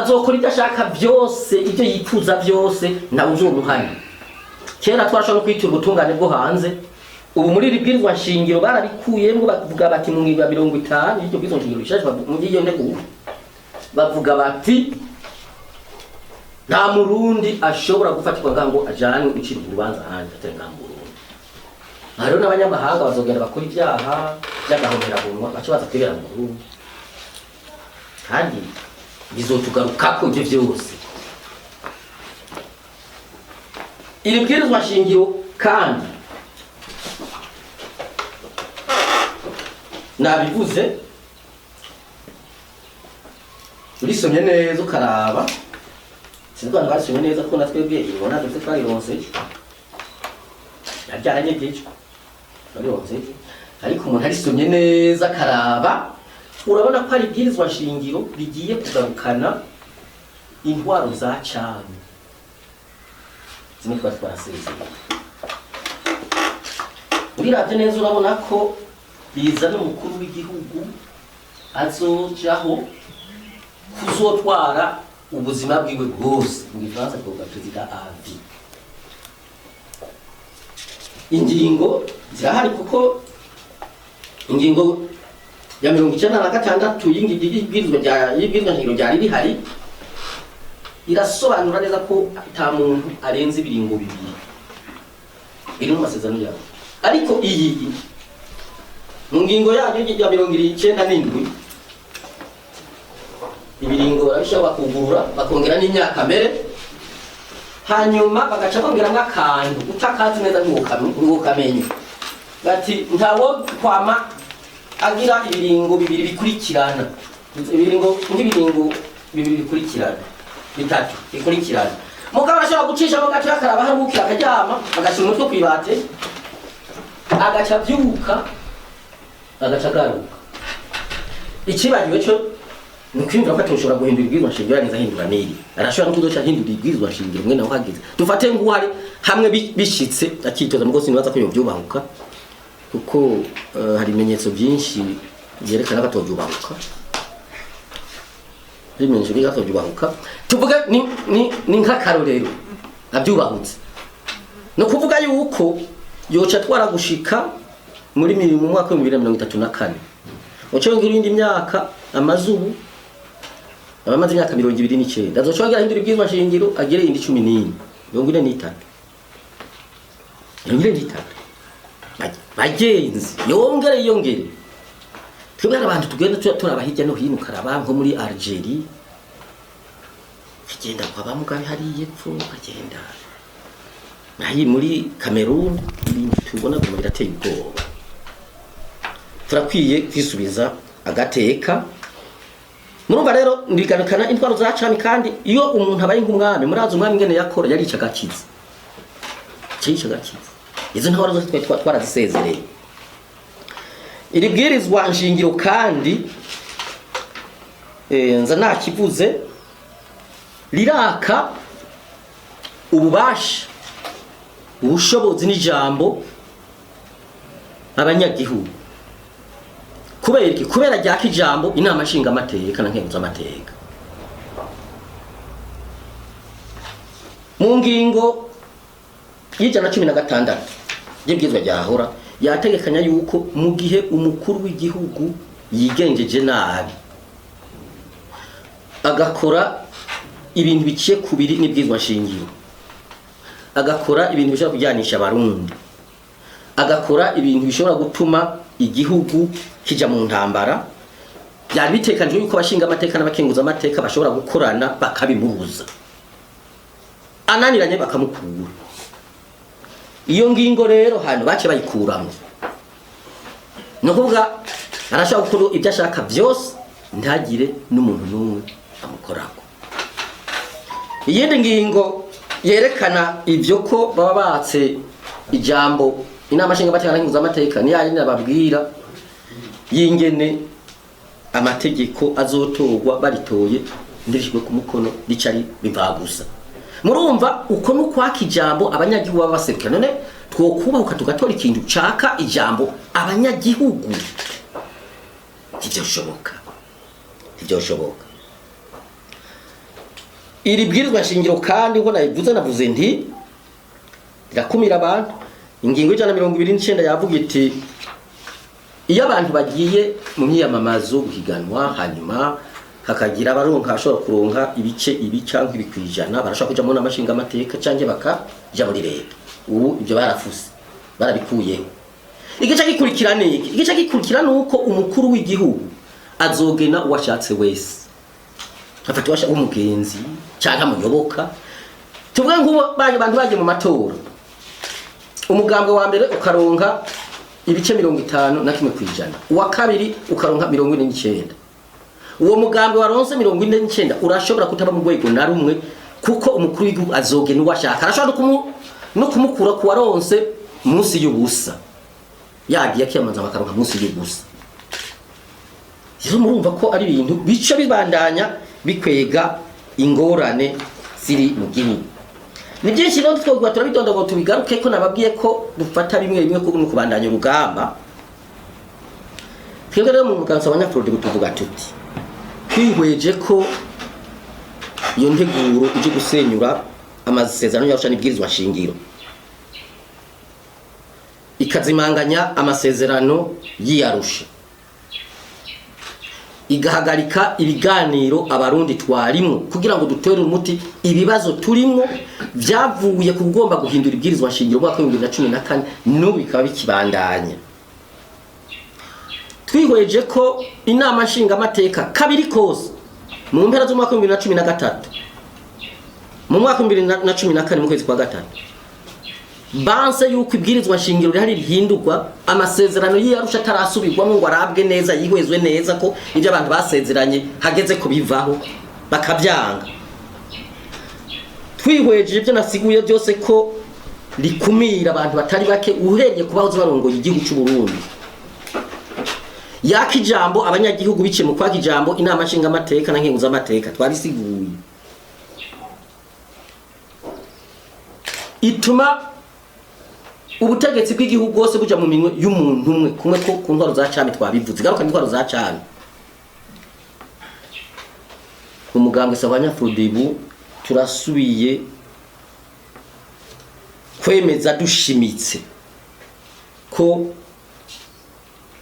azokora ibyo ashaka byose, ibyo yifuza byose nawe uzomuhana. Kera twashobora kwitura ubutungane bwo hanze, ubu muri iri bwirizwa nshingiro barabikuyemo bavuga bati mu ngingo ya 50 y'icyo bwirizwa nshingiro bishaje mu gihe ntego bavuga bati nta murundi ashobora gufatirwa ngango ajanye ucira urubanza hanze atenga mu Burundi. Hariho n'abanyamahanga bazogenda bakora ibyaha by'agahomera bunwa bakibaza kwibera mu Burundi, kandi bizotugarukako ibyo byose. Iri bwirizwa nshingiro kandi nabivuze urisomye neza ukaraba, sinzwana basomye neza ko natwebwe ibona dufite twayironse yabyaranye twayironse, ariko umuntu arisomye neza akaraba urabona ko ari bwirizwa nshingiro bigiye kugarukana intwaro za cyane zimwe twarasezeye. Uriravye neza urabona ko biza n'umukuru w'igihugu azojaho kuzotwara ubuzima bwiwe bwose, mu Gifaransa twavuga perezida à vie. Ingingo zirahari kuko ingingo ya 96 y'ibwirizwa nshingiro ryari rihari irasobanura neza ko ata muntu arenze ibiringo bibiri iri mu masezerano yawe. Ariko iyi mu ngingo yayo ya 97 ibiringo barashobora kugurura bakongera n'imyaka mbere, hanyuma bagaca bongeramo akantu utakazi neza nk'ukamenye bati ntawo kwama agira ibiringo bibiri bikurikirana, ibiringo bibiri bikurikirana, bitatu bikurikirana. Mugabo arashobora gucisha mo gato akaraba harukira akajyama agashira umutwe kwibate agaca byuka agaca garuka. Ikibagiwe cyo nukwimvira ko atoshobora guhindura ibwirizwa nshingiro neza hindura niri, arashobora no kuzoca hindura ibwirizwa nshingiro mwe naho hageze. Dufate ngo hari hamwe bishitse akitoza mugo sinibaza ko yobyubahuka kuko hari ibimenyetso byinshi byerekana ko atobyubahuka. Bimenyesha biga atobyubahuka, tuvuga ni nk'akarorero abyubahutse, no kuvuga yuko yoca twara gushika muri mu mwaka wa 2034 ocongera indi myaka amazubu abamaze imyaka 29 azocongera hindura ibwirizwa nshingiro agere indi 14 43 bagenzi yongere twebwe abantu tugenda turaba hirya no hino karaba nko muri Algeria kigenda kwa bamugabe hari yepfo bagenda nahi muri Cameroon tubona ko birateye ubwoba. Turakwiye kwisubiza agateka. Murumva rero ndigarukana intwaro za cyane, kandi iyo umuntu abaye nk'umwami murazi umwami ngene yakora yari icagakiza izo ntwaro zose twarazisezereye. Iri bwirizwa nshingiro kandi nza nakivuze riraka ububasha ubushobozi n'ijambo abanyagihugu. Kubera ryaka ijambo inama nshinga amateka na nkenguza amateka. Mu ngingo y'ijana 16 y'ibwirizwa ryahora yategekanya yuko mu gihe umukuru w'igihugu yigengeje nabi agakora ibintu biciye kubiri n'ibwirizwa nshingiro, agakora ibintu bishobora kujyanisha abarundi, agakora ibintu bishobora gutuma igihugu kija mu ntambara, byari bitekanijwe yuko abashinga amateka n'abakenguza amateka bashobora gukorana bakabimubuza, ananiranye bakamukura. Iyo ngingo rero hano bace bayikuramo, no kuvuga arashaka gukora ibyo ashaka byose ntagire n'umuntu n'umwe amukorako. Iyindi ngingo yerekana ibyo ko baba batse ijambo inama nshinga amateka n'abakenguza amateka ni yari nababwira yingene amategeko azotorwa baritoye ndishwe ku mukono ricari bivagusa. Murumva uko nukwaka ijambo abanyagihugu baba basekera, none twokubahuka tugatora ikintu caka ijambo abanyagihugu ivyo shoboka. iri bwirizwa shingiro kandi ko navuze nti rirakumira abantu. Ingingo y'J129 yavuga iti iyo abantu bagiye mu myiyamamazo guhiganwa hanyuma hakagira abaronka ashobora kuronka ibice canke ibikwijana barashaka kuja mu namashinga amateka canke bakaja muri leta. Ubu ibyo barafuse barabikuyeho. Igice gikurikira nuko umukuru w'igihugu azogena uwashatse wese afata washa umugenzi canke amuyoboka. Tuvuge ngo abantu baje mu matora, umugambwe wa mbere ukaronka ibice 51 kwijana, uwa kabiri ukaronka 49. Uwo mugambwe waronse 49 urashobora kutaba mu rwego na rumwe kuko umukuru w'igihugu azogena uwashaka. Arashobora no kumukura ku waronse munsi y'ubusa, yagiye akiyamaza bakaronka munsi y'ubusa. Rero murumva ko ari ibintu bica bibandanya bikwega ingorane ziri mu gihugu. Ni byinshi rero twogwa turabidonda ngo tubigaruke ko nababwiye ko dufata bimwe ko no kubandanya urugamba. Twebwe rero mu muganza abanyafrode tuvuga tuti kwihweje ko iyo nteguro ije gusenyura amasezerano y'arusha n'ibwirizwa shingiro, ikazimanganya amasezerano y'Arusha, igahagarika ibiganiro abarundi twarimo kugira ngo dutere umuti ibibazo turimo byavuye kugomba guhindura ibwirizwa shingiro mu 2014 n'ubu bikaba bikibandanya. Twihweje ko inama nshinga amateka kabiri kose mu mpera zo 2013 mu 2014 mu kwezi kwa gatatu banse yuko ibwirizwa shingiro rihari rihindurwa, amasezerano y'Arusha atarasubirwamo ngo arabwe neza yihwezwe neza ko ibyo abantu basezeranye hageze ko bivaho bakabyanga. Twihweje ibyo nasiguye byose ko rikumira abantu batari bake uhereye kubaho barongoye igihugu cy'u Burundi. Yakijambo abanyagihugu bice mu kwaka ijambo inama nshinga amateka na nkenguza amateka twarisiguye. Ituma ubutegetsi bw'igihugu bwose buja mu minwe y'umuntu umwe kumwe ko ku ntwaro za cami twabivuze garuka n'intwaro za cami. Umugambwe s'abanyafrodebu turasubiye kwemeza dushimitse ko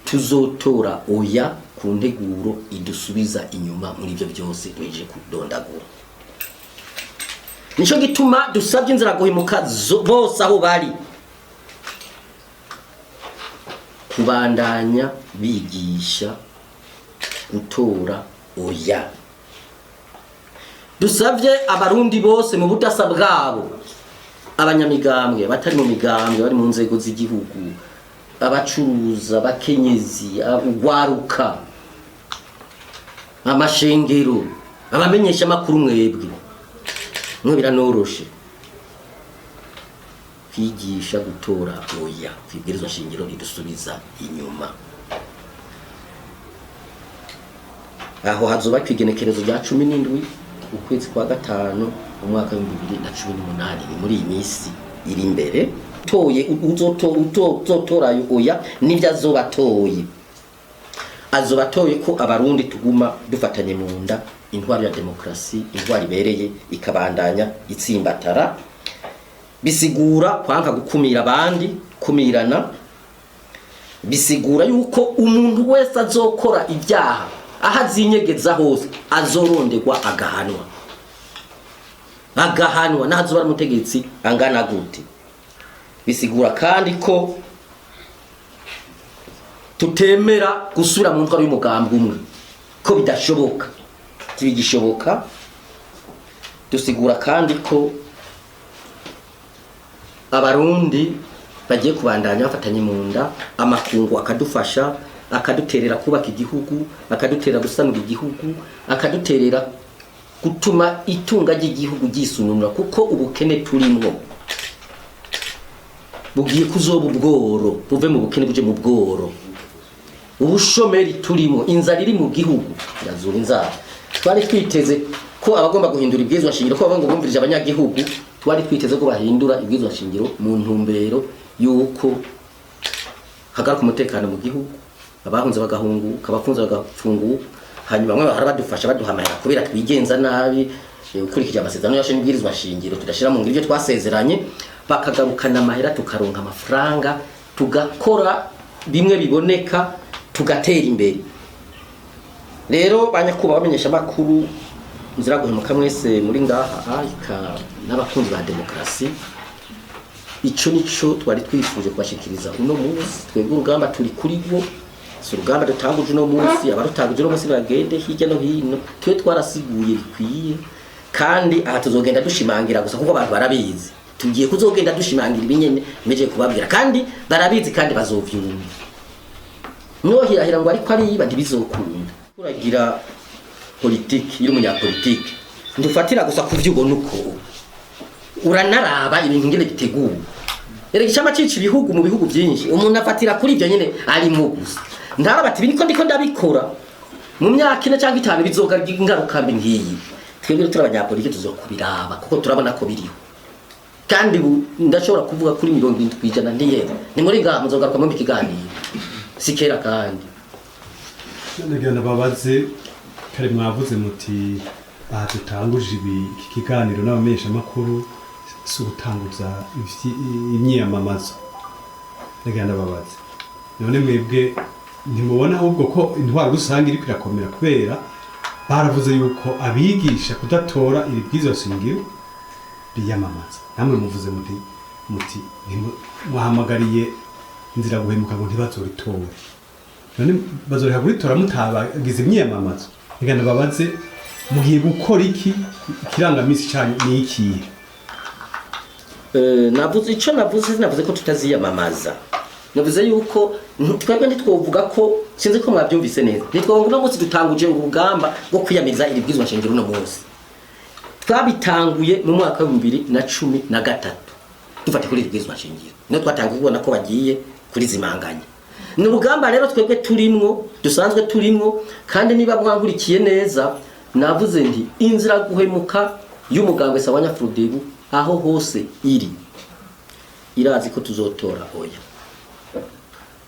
tuzotora oya ku nteguro idusubiza inyuma muri ibyo byose tweje kudondagura. Nico gituma dusabye inzira guhimuka bose aho bari kubandanya bigisha gutora oya. Dusabye abarundi bose mu budasa bwabo, abanyamigambwe batari mu migambwe bari mu nzego z'igihugu, abacuruza, abakenyezi, ugwaruka, amashengero, abamenyesha makuru mwebwe mwe biranoroshe kwigisha gutora oya kwibwirizwa shingiro idusubiza inyuma. Aho hazoba kwigenekerezo rya 17 ukwezi kwa gatanu mu mwaka wa 2018 muri iyi minsi iri imbere. Toye uzotora oya nivyo azobatoye, azobatoye ko abarundi tuguma dufatanye mu nda intwari ya demokrasi, intwari ibereye ikabandanya itsimbatara. Bisigura kwanka gukumira abandi, kumirana. Bisigura yuko umuntu wese azokora ibyaha ahazinyegeza hose azorondegwa agahanwa nahazoba mutegetsi angana gute. Bisigura kandi ko tutemera gusubira mu ntwaro y'umugambwe umwe ko bidashoboka tibigishoboka. Dusigura kandi ko abarundi bagiye kubandanya bafatanye mu nda, amakungu akadufasha, akaduterera kubaka igihugu, akaduterera gusanura igihugu, akaduterera gutuma itunga ry'igihugu gisununura kuko ubukene turimo bugiye kuzoba ubworo, buve mu bukene buje mu bworo. Ubushomeri turimo, inzara iri mu gihugu yazuba inzara. Twari twiteze ko abagomba guhindura ibwirizwa shingiro ko abango bumvirije abanyagihugu, twari twiteze ko bahindura ibwirizwa shingiro mu ntumbero yuko hagaruka umutekano mu gihugu, abahunze bagahunguka, abafunze bagafunguka, hanyuma bamwe bahara badufasha baduhamara kubera twigenza nabi, ukurikije amasezerano yashe n'ibwirizwa shingiro tudashira mu ngiro ibyo twasezeranye bakagarukana amahera tukaronka amafaranga tugakora bimwe biboneka tugatera imbere. Rero banyakuba bamenyesha makuru nzira guhemuka mwese muri ngaha n'abakunzi ba demokrasi, ico nico twari twifuje kubashikiriza uno munsi. Twebwe urugamba turi kuri bo, si urugamba dutanguje uno munsi, abarutanguje uno munsi bagende hirya no hino. Twe twarasiguye bikwiye, kandi aha tuzogenda dushimangira gusa kuko abantu barabizi. Tugiye kuzogenda dushimangira ibinyene meje kubabwira, kandi barabizi kandi bazovyumva. Nohirahira ngo ariko ari yiba ntibizokunda. Uragira politiki y'umunyapolitiki ndufatira gusa kuvyubona uko uranaraba ibintu ngene biteguwe. Erega icyama cici ibihugu mu bihugu byinshi umuntu afatira kuri ibyo nyene ari mu gusa ndarabati biniko ndiko ndabikora mu myaka ine cyangwa 5 bizogagira ingaruka mbi ngiyi. Twebwe turabanyapolitiki tuzokubiraba kuko turabona ko biriho, kandi ndashobora kuvuga kuri 70% ndiyera ni muri ngaha muzogaruka mu bikiganiro sikera. Kandi nagenda babaze kare mwavuze muti aha tutanguje iki kiganiro n'abamesha makuru si ugutanguza imyiyamamazo. Nagenda babaze none mwebwe ntimubona ahubwo ko intwaro rusange iri kwirakomera kubera baravuze yuko abigisha kudatora ibibwirizwa shingiro biyamamaza, namwe muvuze muti muhamagariye inzira guhemuka ngo ntibazoritora. None bazoriha kuritora mutabagize imyiyamamazo. Nagenda babaze mugiye gukora iki, ikirangamisi cyane ni iki? Navuze ko tutaziyamamaza. Navuze yuko twebwe ntitwovuga ko sinzi ko mwabyumvise neza. Nitwovuga no munsi dutanguje urugamba rwo kwiyamiza iribwizwa shingiro no munsi. Twabitanguye mu mwaka wa 2013. Dufate kuri iribwizwa shingiro. Niyo twatangiye kubona ko bagiye kuri zimanganya. Ni urugamba rero twebwe turimwo, dusanzwe turimwo, kandi niba mwankurikiye neza navuze nti inzira guhemuka y'umugambwe Sawanya Frodebu aho hose irazi ko tuzotora oya.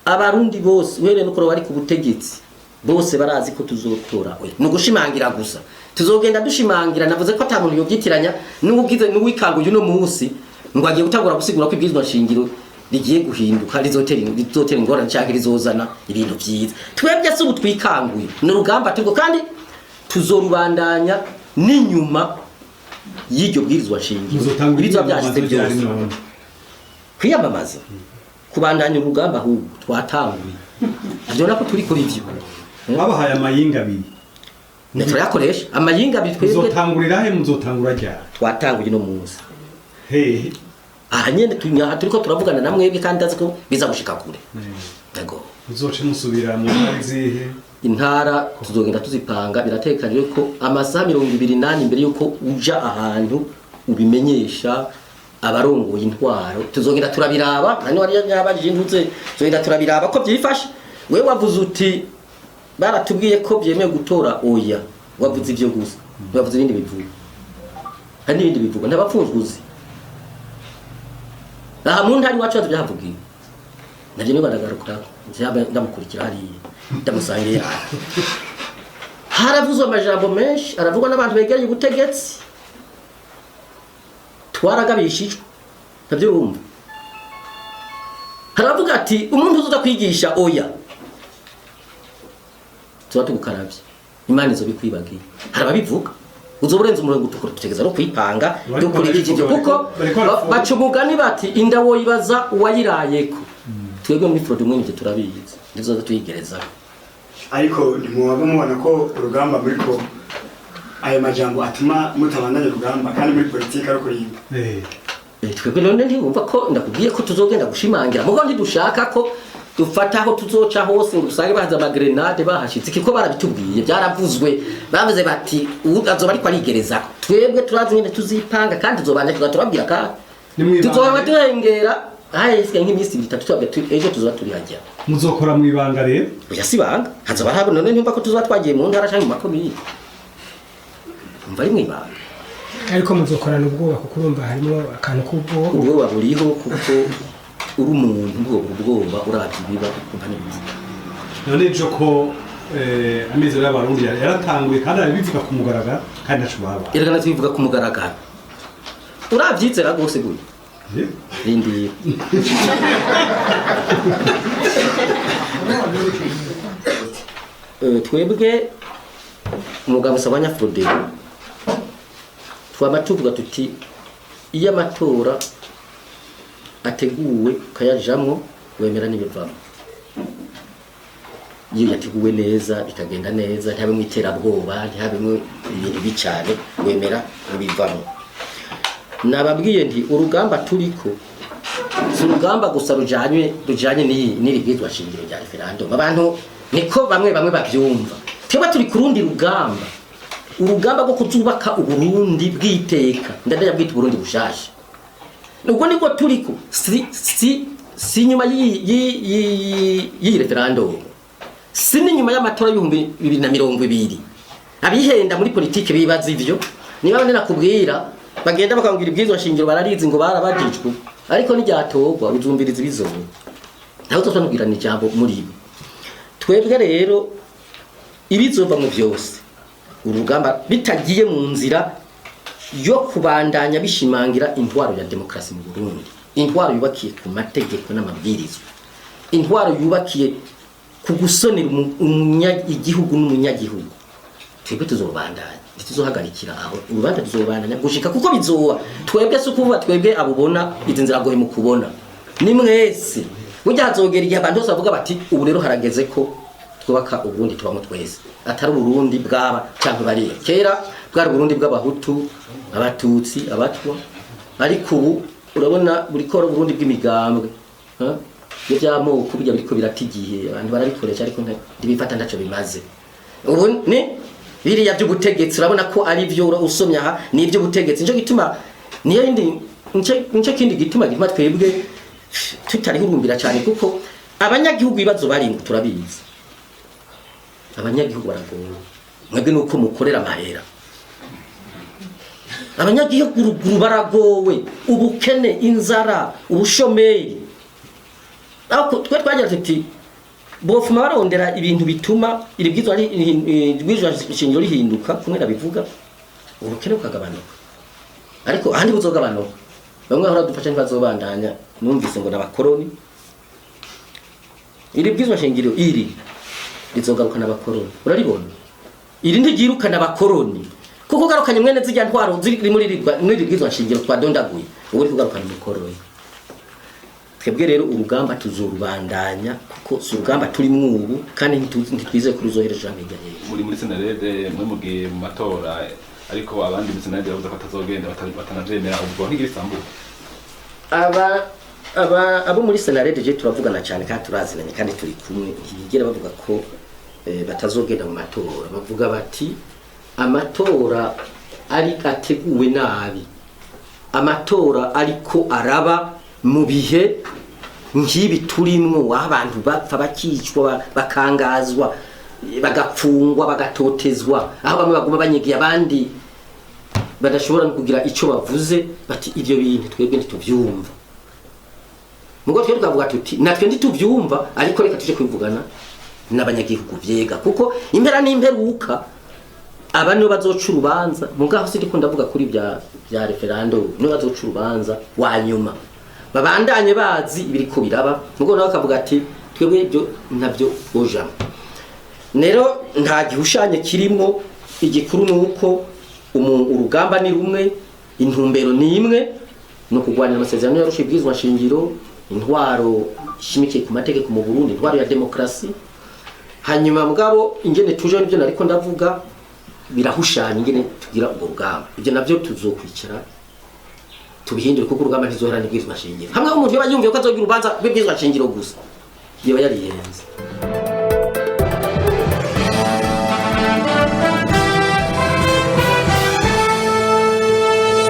Abarundi bose uhereye no bari ku butegetsi bose barazi ko tuzotora oya. Nugushimangira gusa tuzogenda dushimangira. Navuze ko atamuntu yobyitiranya n'ubugize n'uwikanguye uno munsi ngo agiye gutangura gusigura ko ibwirizwa shingiro rigiye guhinduka rizotera ingorane cyangwa rizozana ibintu byiza. Twebwe se ubutwikanguye n'urugamba turwo, kandi tuzorubandanya n'inyuma y'iryo bwirizwa shingiro. Ibizwa byashyize byose kwiyamamaza kubandanya urugamba ahubwo twatanguye. Byona ko turi kuri byo babahaye amayinga abiri turayakoresha. Amayinga abiri twebwe muzotangurira he? Muzotangura ryari? Twatanguye no munsi hehe nyene turiko turavugana namwe bwe, kandi azi ko biza gushika kure. Yego uzoce musubira mu nzihe intara tuzogenda tuzipanga. Biratekanije ko amasaha 28 imbere yuko uja ahantu ubimenyesha abarongoye intwaro. Tuzogenda turabiraba kandi wari yabajije intuze, tuzogenda turabiraba ko byifashe. Wewe wavuze uti baratubwiye ko byemeye gutora oya, wavuze ivyo gusa, wavuze ibindi bivuga. Hari n'ibindi bivuga n'abapfunzguzi. Aha muntu ari wacu byavugiye navyo niba ndagaruka ndamukurikira hari ndamusangiye. Haravuzwe amajambo menshi, aravugwa n'abantu begereye ubutegetsi. Twaragabishijwe navyo urumva. Haravuga ati umuntu uzoza kwigisha oya tuba tugukaravye, Imana izo bikwibagiye. Harababivuga uzoburenza umurongo tukora tutegeza no kwipanga dukurikije ibyo, kuko baca umugani bati indawo yibaza uwayirayeko. Twebwe muri Frode mwinje turabizi ndizoza tuyigereza. Ariko ntimubaga mubona ko urugamba muri ko ayo majambo atuma mutabandanya urugamba kandi muri politiki ari kurinda. Twebwe none ntiwumva ko ndakubwiye ko tuzogenda gushimangira mugo ntidushaka ko dufataho tuzoca hose ngo usange bahaza amagrenade bahashitse, kiko barabitubwiye byaravuzwe. Bavuze bati azoba ariko arigereza. Twebwe turazi nyine tuzipanga kandi tuzobanje turabwira ka tuzoba turengera ahise nk'imisi 3 twabwe ejo tuzoba turi hajya. Muzokora mu ibanga rero oya sibanga hazoba habo. None ntumva ko tuzoba twagiye mu ntara cyangwa mu makomine, umva ari mu ibanga. Ariko muzokorana ubwoba kuko urumva harimo akantu ubwoba buriho kuko uri umuntu ubwoba uravye biba kumva neza. None jo ko amizero y'abarundi yaratanguye kandi arabivuga ku mugaragaro kandi ntaco baba erega nazivuga ku mugaragaro uravyizera gose gute rindi twebwe umugabo Sabanya Frode twaba tuvuga tuti iyo amatora ateguwe kayajamwo wemera n'ibivamo iyo yateguwe neza bikagenda neza ntihabe mu iterabwoba ntihabe mu ibintu bicane wemera n'ibivamo nababwiye nti urugamba turiko si urugamba gusa rujanye n'iribwizwa shingiro rya referendum abantu niko bamwe bavyumva twebwe turi ku rundi rugamba urugamba rwo kuzubaka uburundi bw'iteka ndadaya bwita uburundi bushasha nubwo niko turiko si nyuma y'iyi referendum si n'inyuma y'amatora y'ibihumbi 2020 abihenda muri politike bibaza ivyo niba bane nakubwira bagenda bakangwira ibwizwa shingiro bararizi ngo barabajijwe ariko n'iryatogwa uzumbiriza ibizoba naho tuzonubwirana ijambo muri bo twebwe rero ibizova mu byose urugamba bitagiye mu nzira yo kubandanya bishimangira intwaro ya demokrasi mu Burundi intwaro yubakiye ku mategeko n'amabwirizwa intwaro yubakiye ku gusonera igihugu n'umunyagihugu twebwe tuzobandanya tuzohagarikira aho urubanza tuzobandanya gushika kuko bizoba twebwe sukuvuga twebwe abubona izi nzira gohe mu kubona ni mwese burya hazogera igihe abantu bose bavuga bati ubu rero harageze ko twubaka uburundi tubamo twese atari uburundi bwaba cyangwa bariya kera bwari uburundi bw'abahutu abatutsi abatwa ariko ubu urabona buri kora uburundi bw'imigambwe iyo by'amoko bijya biriko biratigiye abantu barabikoresha ariko ntibifata ndaco bimaze ubu ni biriya by'ubutegetsi urabona ko ari byo usomya aha ni iby'ubutegetsi nico gituma niyo nico kindi gituma twebwe tutarihurumbira cyane kuko abanyagihugu bibazo baringo turabizi abanyagihugu baragowe mwebwe nuko mukorera amahera abanyagihugu ruguru baragowe ubukene inzara ubushomeri ako twe twagira tuti bofuma barondera ibintu bituma iribwizwa shingiro rihinduka kumwe nabivuga ubukene bukagabanuka ariko ahandi buzogabanuka bamwe ahora dufasha ntibazobandanya numvise ngo n'abakoroni iribwizwa shingiro iri rizogaruka n'abakoroni uraribona iri ntigiruka n'abakoroni kuko garukanye mwene zijya ntwaro ziri muri iribwizwa shingiro twadondaguye ubu uri kugaruka n'umukoroni twebwe rero urugamba tuzorubandanya kuko si urugamba turi mwubu kandi ntitwizeye kuri uzohereje hamwe muri senarede mwe mugiye mu matora ariko abandi muri senarede bavuga ko atazogenda batanavyemera ubwo ntigisambuka abo muri senarede je turavugana cyane kandi turazinanye kandi turi kumwe ntibigera bavuga ko batazogenda mu matora bavuga bati amatora ari ateguwe nabi amatora ariko araba mu bihe nk'ibi turimwo abantu bapfa bakicwa bakangazwa bagapfungwa bagatotezwa aho bamwe baguma banyegiye abandi badashobora kugira ico bavuze bati ivyo bintu twebwe ntituvyumva mugo twebwe twavuga tuti natwe ntituvyumva ariko reka tuje kwivugana n'abanyagihugu vyega kuko impera n'imperuka abantu bazoca urubanza mugaho sindiko ndavuga kuri bya referendum no bazoca urubanza wanyuma babandanye bazi ibiriko biraba mugo nawe akavuga ati twebwe ibyo ntabyo bojamo nero nta gihushanye kirimo igikuru nuko urugamba ni rumwe intumbero ni imwe no kugwanira amasezerano yarusha ibwizwa shingiro intwaro ishimikiye ku mategeko mu Burundi intwaro ya demokrasi hanyuma mugabo ingene tuje nibyo nariko ndavuga birahushanye ingene tugira ubwo rugamba ibyo navyo tuzokwikira tubihindure kuko urugamba ntizohera n'ibwizwa shingiro hamwe umuntu yaba yumviye ko azogira urubanza rw'ibwizwa shingiro gusa yaba yariyenze